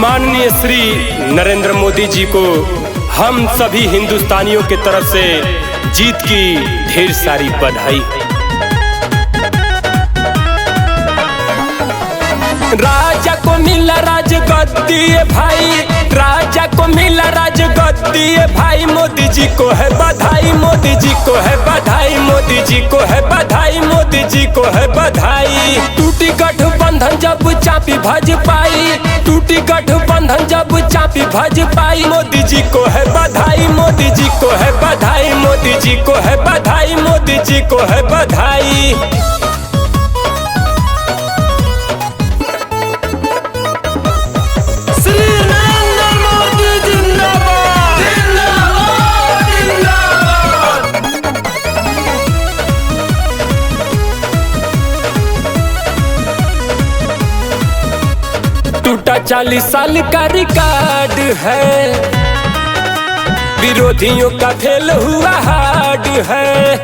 माननीय श्री नरेंद्र मोदी जी को हम सभी हिंदुस्तानियों की तरफ से जीत की ढेर सारी बधाई। राजा को मिला राजगद्दी भाई, राजा को मिला राजगद्दी भाई। मोदी जी को है बधाई, मोदी जी को है बधाई, मोदी जी को है बधाई, मोदी जी को है बधाई। टूटी गठबंधन जब चापी भज पाई, टूटी गठबंधन जब चापी भज पाई। मोदी जी को है बधाई, मोदी जी को है बधाई, मोदी जी को है बधाई, मोदी जी को है बधाई। टूटा 40 साल का रिकॉर्ड है, विरोधियों का फेल हुआ हार्ड है।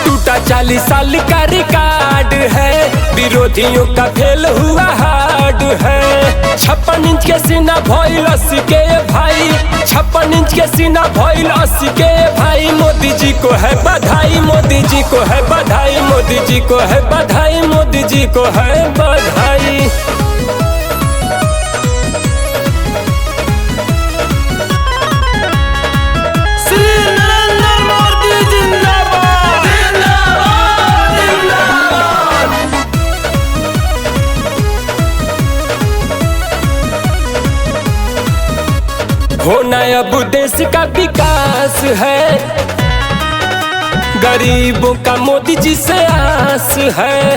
टूटा 40 साल का रिकॉर्ड है, विरोधियों का फेल हुआ हार्ड है। 56 इंच के सीना भइल 80 के भाई, 56 इंच के सीना भइल 80 के भाई। मोदी जी को है बधाई, मोदी जी को है बधाई, मोदी जी को है बधाई, मोदी जी को है बधाई। होना अब देश का विकास है, गरीबों का मोदी जी से आस है।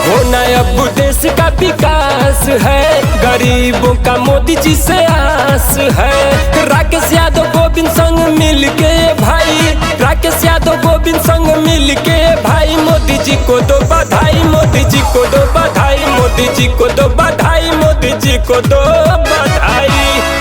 होना अब देश का विकास है, गरीबों का मोदी जी से आस है। राकेश यादव गोविंद संग मिल के भाई, राकेश यादव गोविंद संग मिल के भाई। मोदी जी को दो बधाई, मोदी जी को दो बधाई, मोदी जी को दो बधाई, मोदी जी को दो बधाई।